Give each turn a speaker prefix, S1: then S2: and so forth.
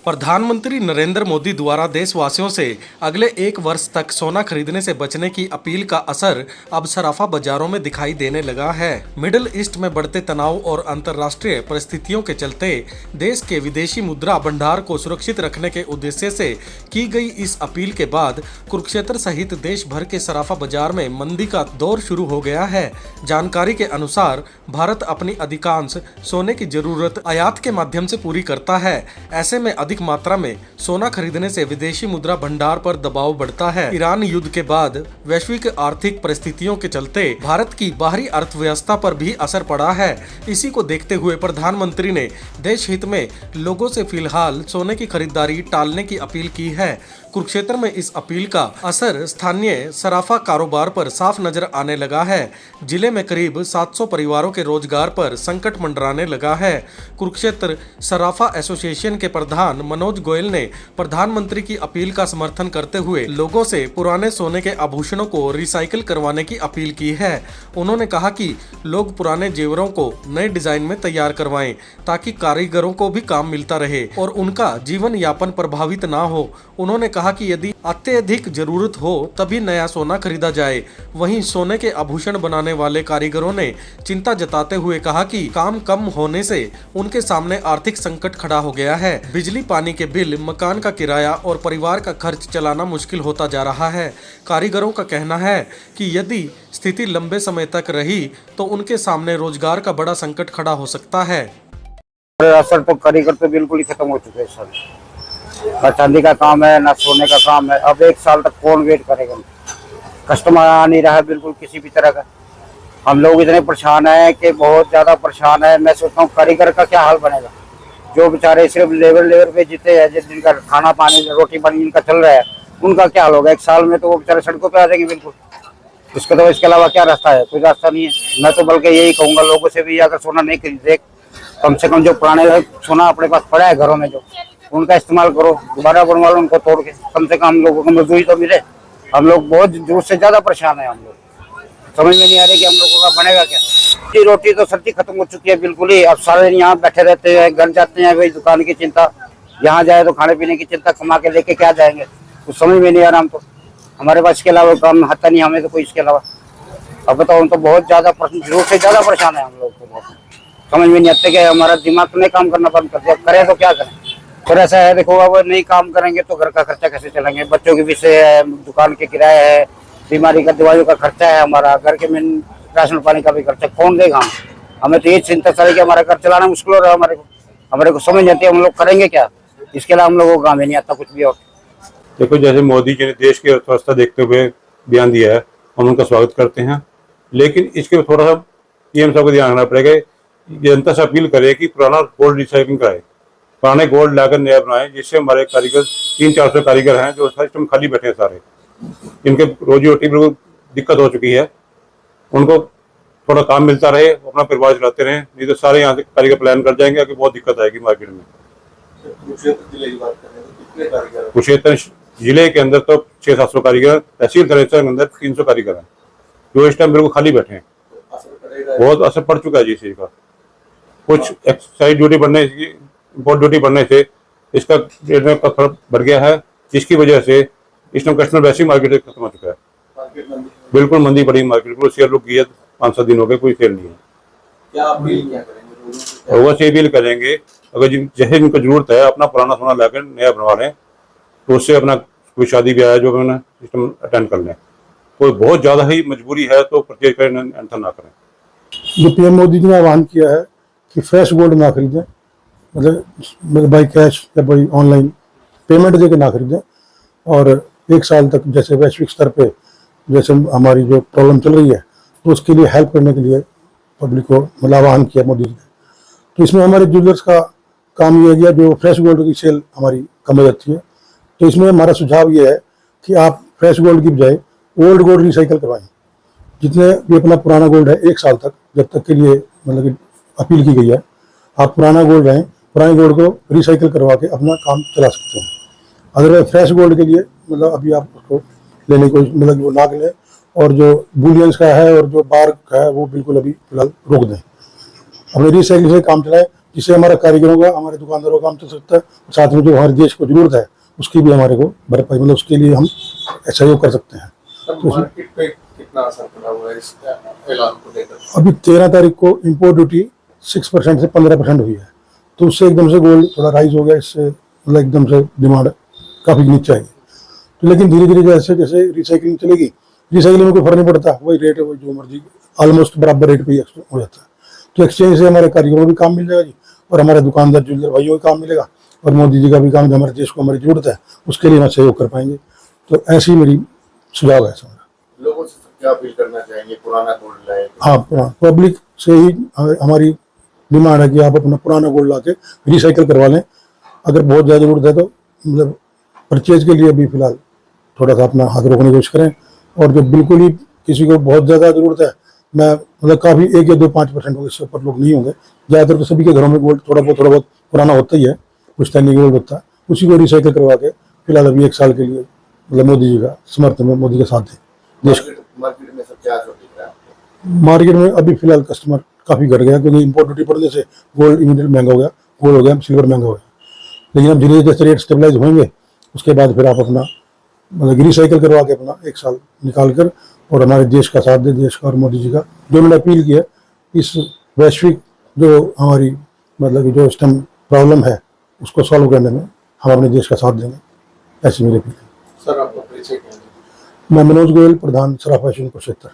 S1: प्रधानमंत्री नरेंद्र मोदी द्वारा देशवासियों से अगले एक वर्ष तक सोना खरीदने से बचने की अपील का असर अब सराफा बाजारों में दिखाई देने लगा है। मिडिल ईस्ट में बढ़ते तनाव और अंतर्राष्ट्रीय परिस्थितियों के चलते देश के विदेशी मुद्रा भंडार को सुरक्षित रखने के उद्देश्य से की गई इस अपील के बाद कुरुक्षेत्र सहित देश भर के सराफा बाजार में मंदी का दौर शुरू हो गया है। जानकारी के अनुसार भारत अपनी अधिकांश सोने की जरूरत आयात के माध्यम से पूरी करता है। ऐसे में अधिक मात्रा में सोना खरीदने से विदेशी मुद्रा भंडार पर दबाव बढ़ता है। ईरान युद्ध के बाद वैश्विक आर्थिक परिस्थितियों के चलते भारत की बाहरी अर्थव्यवस्था पर भी असर पड़ा है। इसी को देखते हुए प्रधानमंत्री ने देश हित में लोगों से फिलहाल सोने की खरीदारी टालने की अपील की है। कुरुक्षेत्र में इस अपील का असर स्थानीय सराफा कारोबार पर साफ नजर आने लगा है। जिले में करीब 700 परिवारों के रोजगार पर संकट मंडराने लगा है। कुरुक्षेत्र सराफा एसोसिएशन के प्रधान मनोज गोयल ने प्रधानमंत्री की अपील का समर्थन करते हुए लोगों से पुराने सोने के आभूषणों को रिसाइकिल करवाने की अपील की है। उन्होंने कहा कि लोग पुराने जेवरों को नए डिजाइन में तैयार करवाएं ताकि कारीगरों को भी काम मिलता रहे और उनका जीवन यापन प्रभावित ना हो। उन्होंने कहा कि यदि अत्यधिक जरूरत हो तभी नया सोना खरीदा जाए। वहीं सोने के आभूषण बनाने वाले कारीगरों ने चिंता जताते हुए कहा कि काम कम होने से उनके सामने आर्थिक संकट खड़ा हो गया है। बिजली, पानी के बिल, मकान का किराया और परिवार का खर्च चलाना मुश्किल होता जा रहा है। कारीगरों का कहना है कि यदि स्थिति लंबे समय तक रही तो उनके सामने रोजगार का बड़ा संकट खड़ा हो सकता है।
S2: असर तो कारीगर तो बिल्कुल ही खत्म हो चुके हैं सर। ना चांदी का काम है ना सोने का काम है। अब एक साल तक कौन वेट करेगा? कस्टमर आ नहीं रहा है बिल्कुल किसी भी तरह का। हम लोग इतने परेशान हैं कि बहुत ज्यादा परेशान है। मैं सोचता हूँ कारीगर का क्या हाल बनेगा। जो बेचारे सिर्फ लेबर पे जीते हैं, जिनका खाना पानी रोटी पानी जिनका चल रहा है, उनका क्या हाल होगा? एक साल में तो वो बेचारे सड़कों पे आ जाएंगे बिल्कुल। इसके अलावा क्या रास्ता है? कोई रास्ता नहीं है। मैं तो बल्कि यही कहूँगा लोगों से भी, अगर सोना नहीं खरीदे कम से कम जो पुराने सोना अपने पास पड़ा है घरों में, जो उनका इस्तेमाल करो, दोबारा बनवा लो उनको तोड़ के। कम से कम हम लोगों को मजदूरी तो मिले। हम लोग बहुत जोर से ज्यादा परेशान है। हम लोग समझ में नहीं आ रही कि हम लोगों का बनेगा क्या। रोटी तो सब्जी खत्म हो चुकी है बिल्कुल ही। अब सारे दिन यहाँ बैठे रहते हैं, घर जाते हैं वही दुकान की चिंता, यहाँ जाए तो खाने पीने की चिंता, कमा के लेके क्या जाएंगे कुछ समझ में नहीं आ रहा। हम तो हमारे पास इसके अलावा काम आता नहीं हमें तो कोई इसके अलावा। अब बताओ, हम तो बहुत ज्यादा जोर से ज्यादा परेशान है। हम लोग तो बहुत समझ में नहीं आते कि हमारा दिमाग नहीं काम करना बंद कर दिया। करें तो क्या करें? फिर ऐसा है, देखो अब नहीं काम करेंगे तो घर का खर्चा कैसे चलेंगे? बच्चों की विषय है, दुकान के किराया है, बीमारी का दवाइयों का खर्चा है, हमारा घर के में राशन पानी का भी खर्चा कौन देगा? हमें तो ये चिंता सारी कि हमारा घर चलाना मुश्किल हो रहा है। हमारे को समझ नहीं आती हम लोग करेंगे क्या। इसके अलावा हम लोगों को काम ही नहीं आता कुछ भी। और
S3: देखो, जैसे मोदी जी ने देश की अर्थव्यवस्था देखते हुए बयान दिया है, हम उनका स्वागत करते हैं, लेकिन इसके थोड़ा सा पीएम साहब को ध्यान रखना पड़ेगा। जनता से अपील करे कि पुराना गोल्ड रिसाइकिलिंग कराए, पुराने गोल्ड लाकर नया बनाए, जिससे हमारे कारीगर 300-400 कारीगर हैं जो सिस्टम खाली बैठे हैं सारे। इनके रोजी रोटी बिल्कुल दिक्कत हो चुकी है। उनको थोड़ा काम मिलता रहे, अपना परिवार चलाते रहे, नहीं तो सारे यहाँ से कारीगर प्लान कर जाएंगे कि बहुत दिक्कत आएगी मार्केट में। कुरुक्षेत्र जिले के अंदर तो 600-700 कारीगर, तहसील तहसील के अंदर 300 कारीगर हैं जो इस टाइम बिल्कुल खाली बैठे हैं। बहुत असर पड़ चुका है जी इसी का। कुछ एक्साइज ड्यूटी बढ़ने, इम्पोर्ट ड्यूटी बढ़ने से इसका रेट में फर्क बढ़ गया है, जिसकी वजह से इस टाइम कस्टमर वैसे ही मार्केट खत्म हो चुका है। बिल्कुल मंदी पड़ी मार्केट, बिल्कुल सेल रुक गई है। 5-7 दिन हो गए, कोई सेल नहीं है। लोगों से अपील करेंगे, अगर जैसे जिनको जरूरत है अपना पुराना सोना लाकर नया बनवा लें, तो उससे अपना कोई शादी ब्याह जो अपना सिस्टम अटेंड कर लें। कोई बहुत ज्यादा ही मजबूरी है तो परचेज करें, अंतर ना करें।
S4: जो पीएम मोदी जी ने आह्वान किया है कि फ्रेश गोल्ड ना खरीदें, मतलब बाई कैश या बाई ऑनलाइन पेमेंट देके ना खरीदें, और एक साल तक जैसे वैश्विक स्तर पे जैसे हमारी जो प्रॉब्लम चल रही है तो उसके लिए हेल्प करने के लिए पब्लिक को मतलब आह्वान किया मोदी जी ने। तो इसमें हमारे ज्वेलर्स का काम ये है, जो फ्रेश गोल्ड की सेल हमारी कम हो जाती है, तो इसमें हमारा सुझाव ये है कि आप फ्रेश गोल्ड की बजाय ओल्ड गोल्ड रिसाइकिल करवाएं। जितने भी अपना पुराना गोल्ड है, एक साल तक जब तक के लिए मतलब कि अपील की गई है, आप पुराना गोल्ड रहें, पुराने गोल्ड को रिसाइकिल करवा के अपना काम चला सकते हैं। अदरवाइज फ्रेश गोल्ड के लिए मतलब अभी आप उसको लेने को मतलब वो ना लें, और जो बुलियंस का है और जो बार का है वो बिल्कुल अभी फिलहाल रोक दें। अपने रिसाइकिल से काम चलाएं, जिससे हमारा कारीगरों का, हमारे दुकानदारों का काम चल सकता है, साथ में जो हमारे देश को जरूरत है उसकी भी हमारे को भरपाई, मतलब उसके लिए हम सहयोग कर सकते हैं। तो
S1: मार्केट पे कितना असर पड़ा हुआ है इस ऐलान को लेकर?
S4: अभी 13 तारीख को इम्पोर्ट ड्यूटी 6% से 15% हुई है, तो उससे एकदम से गोल्ड थोड़ा राइज हो गया, इससे मतलब एकदम से डिमांड काफ़ी नीचे आई। तो लेकिन धीरे धीरे जैसे जैसे रिसाइकलिंग चलेगी, रिसाइकलिंग में कोई फर्क नहीं पड़ता, वही रेट है, वही जो मर्जी, ऑलमोस्ट बराबर रेट पे ही हो जाता है। तो एक्सचेंज से हमारे कारीगरों को भी काम मिल जाएगा जी, और हमारे दुकानदार ज्वेलर भाइयों को काम मिलेगा, और मोदी जी का भी काम जो हमारे देश को हमारी जरूरत है उसके लिए हम सहयोग कर पाएंगे। तो ऐसी मेरी सुझाव है सर।
S5: लोगों से क्या अपील करना चाहेंगे, पुराना गोल्ड लाए?
S4: हाँ, पब्लिक से ही हमारी डिमांड है कि आप अपना पुराना गोल्ड ला के रिसाइकिल करवा लें। अगर बहुत ज़्यादा जरूरत है तो मतलब परचेज के लिए भी फिलहाल थोड़ा सा अपना हाथ रोकने की कोशिश करें, और जो बिल्कुल ही किसी को बहुत ज़्यादा ज़रूरत है, मैं मतलब काफ़ी 1 या 2-5% होंगे, इससे ऊपर लोग नहीं होंगे। ज़्यादातर तो सभी के घरों में गोल्ड थोड़ा बहुत पुराना होता ही है, कुछ टाइम गोल्ड होता है, उसी को रिसाइकिल करवा के फिलहाल अभी 1 साल के लिए मतलब मोदी जी का समर्थन में, मोदी के साथ दें देश।
S5: मार्केट में सब क्या दिख रहा है?
S4: मार्केट में अभी फिलहाल कस्टमर काफ़ी घट गया, क्योंकि इम्पोर्ट ड्यूटी पड़ने से गोल्ड इमीडिएट महंगा हो गया, गोल्ड हो गया, सिल्वर महंगा हो गया। लेकिन अब धीरे धीरे जैसे रेट स्टेबलाइज होंगे उसके बाद फिर आप अपना मतलब रिसाइकिल करवा के अपना 1 साल निकाल कर और हमारे देश का साथ दे, देश का और मोदी जी का जो उन्होंने अपील की है, इस वैश्विक जो हमारी मतलब जो इस टाइम प्रॉब्लम है उसको सॉल्व करने में हम अपने देश का साथ देंगे, ऐसी मेरी अपील है।
S1: सर आपका परिचय क्या है?
S4: मैं मनोज गोयल, प्रधान सराफा कुरुक्षेत्र।